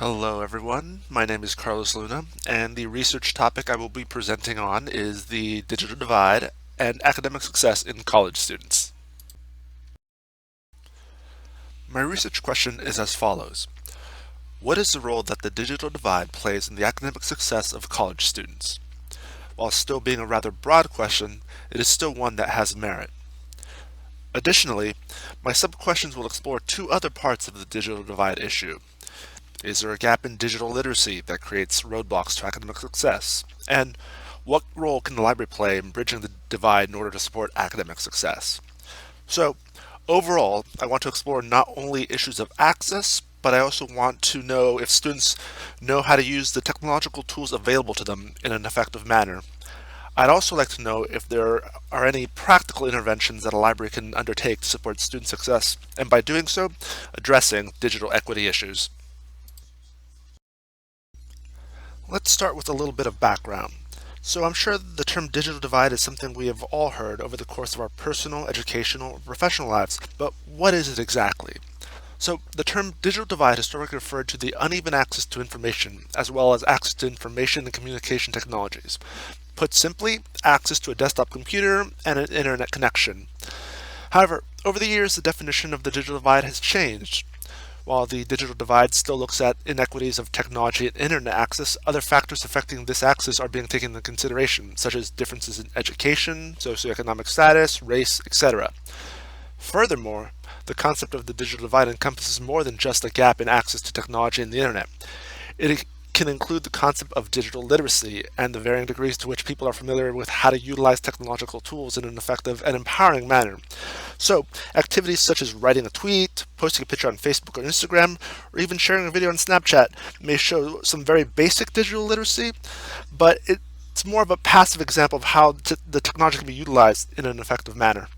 Hello everyone, my name is Carlos Luna, and the research topic I will be presenting on is the digital divide and academic success in college students. My research question is as follows. What is the role that the digital divide plays in the academic success of college students? While still being a rather broad question, it is still one that has merit. Additionally, my sub-questions will explore two other parts of the digital divide issue. Is there a gap in digital literacy that creates roadblocks to academic success? And what role can the library play in bridging the divide in order to support academic success? So, overall, I want to explore not only issues of access, but I also want to know if students know how to use the technological tools available to them in an effective manner. I'd also like to know if there are any practical interventions that a library can undertake to support student success, and by doing so, addressing digital equity issues. Let's start with a little bit of background. So I'm sure the term digital divide is something we have all heard over the course of our personal, educational, or professional lives, but what is it exactly? So the term digital divide historically referred to the uneven access to information, as well as access to information and communication technologies. Put simply, access to a desktop computer and an internet connection. However, over the years, the definition of the digital divide has changed. While the digital divide still looks at inequities of technology and internet access, other factors affecting this access are being taken into consideration, such as differences in education, socioeconomic status, race, etc. Furthermore, the concept of the digital divide encompasses more than just a gap in access to technology and the internet. It can include the concept of digital literacy and the varying degrees to which people are familiar with how to utilize technological tools in an effective and empowering manner. So, activities such as writing a tweet, posting a picture on Facebook or Instagram, or even sharing a video on Snapchat may show some very basic digital literacy, but it's more of a passive example of how the technology can be utilized in an effective manner.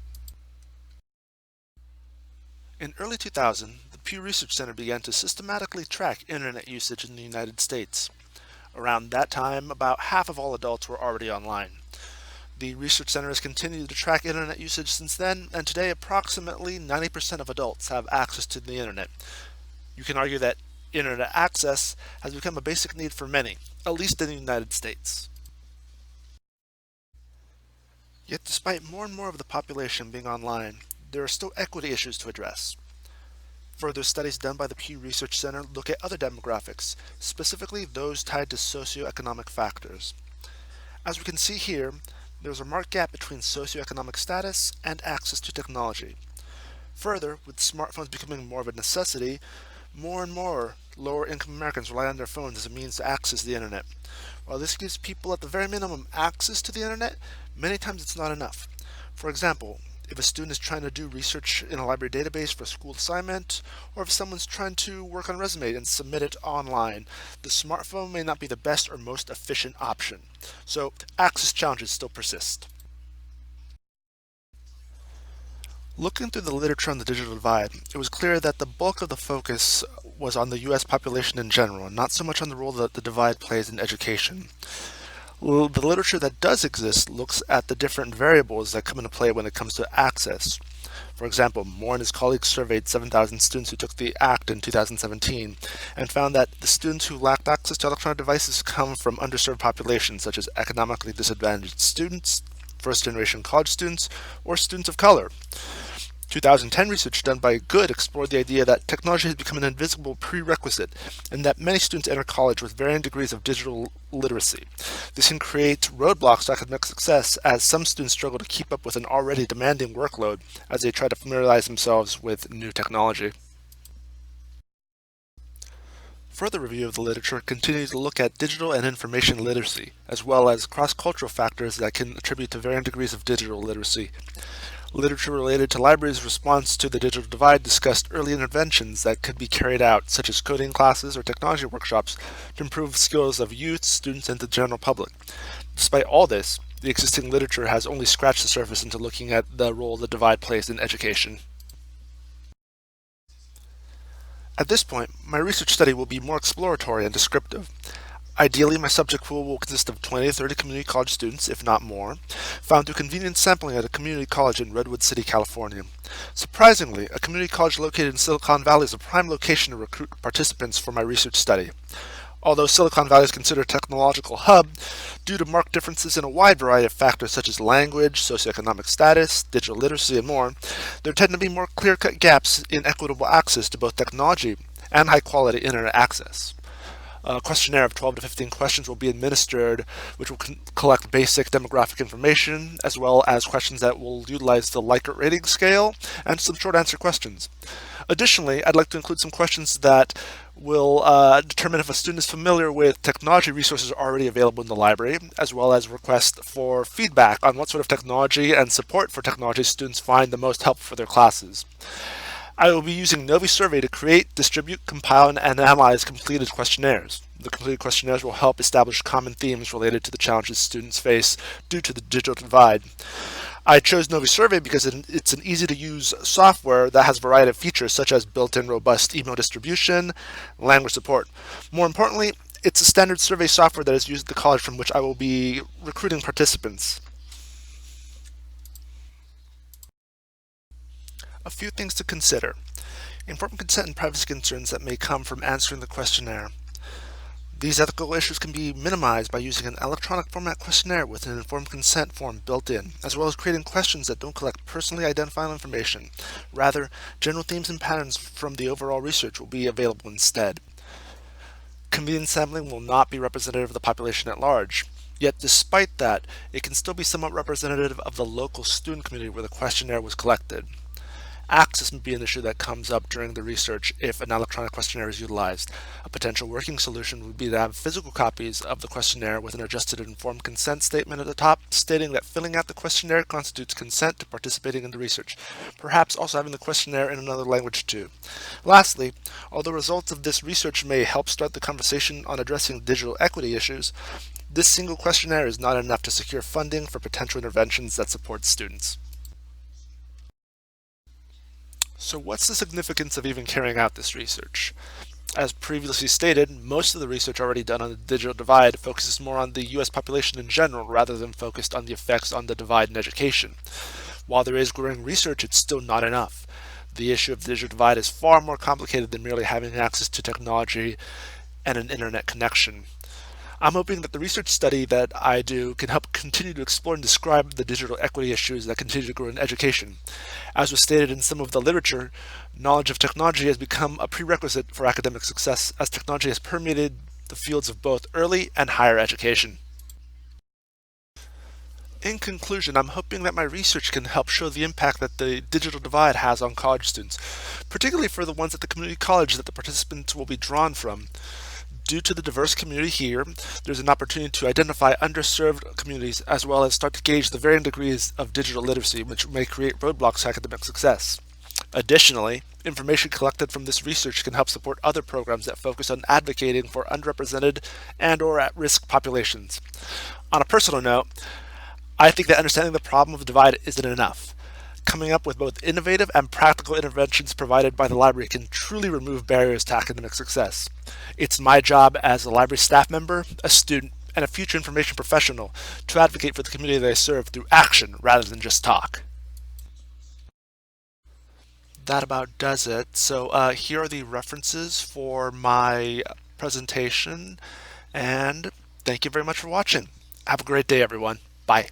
In early 2000, the Pew Research Center began to systematically track internet usage in the United States. Around that time, about half of all adults were already online. The Research Center has continued to track internet usage since then, and today approximately 90% of adults have access to the internet. You can argue that internet access has become a basic need for many, at least in the United States. Yet despite more and more of the population being online, there are still equity issues to address. Further studies done by the Pew Research Center look at other demographics, specifically those tied to socioeconomic factors. As we can see here, there is a marked gap between socioeconomic status and access to technology. Further, with smartphones becoming more of a necessity, more and more lower income Americans rely on their phones as a means to access the internet. While this gives people at the very minimum access to the internet, many times it's not enough. For example, if a student is trying to do research in a library database for a school assignment, or if someone's trying to work on a resume and submit it online, the smartphone may not be the best or most efficient option. So access challenges still persist. Looking through the literature on the digital divide, it was clear that the bulk of the focus was on the US population in general, and not so much on the role that the divide plays in education. The literature that does exist looks at the different variables that come into play when it comes to access. For example, Moore and his colleagues surveyed 7,000 students who took the ACT in 2017 and found that the students who lacked access to electronic devices come from underserved populations such as economically disadvantaged students, first-generation college students, or students of color. 2010 research done by Good explored the idea that technology has become an invisible prerequisite and that many students enter college with varying degrees of digital literacy. This can create roadblocks to academic success as some students struggle to keep up with an already demanding workload as they try to familiarize themselves with new technology. Further review of the literature continues to look at digital and information literacy, as well as cross-cultural factors that can attribute to varying degrees of digital literacy. Literature related to libraries' response to the digital divide discussed early interventions that could be carried out, such as coding classes or technology workshops, to improve skills of youth, students, and the general public. Despite all this, the existing literature has only scratched the surface into looking at the role the divide plays in education. At this point, my research study will be more exploratory and descriptive. Ideally, my subject pool will consist of 20 to 30 community college students, if not more, found through convenient sampling at a community college in Redwood City, California. Surprisingly, a community college located in Silicon Valley is a prime location to recruit participants for my research study. Although Silicon Valley is considered a technological hub, due to marked differences in a wide variety of factors such as language, socioeconomic status, digital literacy, and more, there tend to be more clear-cut gaps in equitable access to both technology and high-quality internet access. A questionnaire of 12 to 15 questions will be administered, which will collect basic demographic information, as well as questions that will utilize the Likert rating scale and some short answer questions. Additionally, I'd like to include some questions that will determine if a student is familiar with technology resources already available in the library, as well as requests for feedback on what sort of technology and support for technology students find the most helpful for their classes. I will be using Novi Survey to create, distribute, compile, and analyze completed questionnaires. The completed questionnaires will help establish common themes related to the challenges students face due to the digital divide. I chose Novi Survey because it's an easy-to-use software that has a variety of features such as built-in robust email distribution, language support. More importantly, it's a standard survey software that is used at the college from which I will be recruiting participants. A few things to consider. Informed consent and privacy concerns that may come from answering the questionnaire. These ethical issues can be minimized by using an electronic format questionnaire with an informed consent form built in, as well as creating questions that don't collect personally identifiable information. Rather, general themes and patterns from the overall research will be available instead. Convenient sampling will not be representative of the population at large. Yet despite that, it can still be somewhat representative of the local student community where the questionnaire was collected. Access may be an issue that comes up during the research if an electronic questionnaire is utilized. A potential working solution would be to have physical copies of the questionnaire with an adjusted informed consent statement at the top stating that filling out the questionnaire constitutes consent to participating in the research, perhaps also having the questionnaire in another language too. Lastly, although results of this research may help start the conversation on addressing digital equity issues, this single questionnaire is not enough to secure funding for potential interventions that support students. So what's the significance of even carrying out this research? As previously stated, most of the research already done on the digital divide focuses more on the U.S. population in general rather than focused on the effects on the divide in education. While there is growing research, it's still not enough. The issue of the digital divide is far more complicated than merely having access to technology and an internet connection. I'm hoping that the research study that I do can help continue to explore and describe the digital equity issues that continue to grow in education. As was stated in some of the literature, knowledge of technology has become a prerequisite for academic success as technology has permeated the fields of both early and higher education. In conclusion, I'm hoping that my research can help show the impact that the digital divide has on college students, particularly for the ones at the community college that the participants will be drawn from. Due to the diverse community here, there's an opportunity to identify underserved communities as well as start to gauge the varying degrees of digital literacy, which may create roadblocks to academic success. Additionally, information collected from this research can help support other programs that focus on advocating for underrepresented and/or at-risk populations. On a personal note, I think that understanding the problem of the divide isn't enough. Coming up with both innovative and practical interventions provided by the library can truly remove barriers to academic success. It's my job as a library staff member, a student, and a future information professional to advocate for the community that I serve through action rather than just talk. That about does it. So here are the references for my presentation, and thank you very much for watching. Have a great day, everyone. Bye.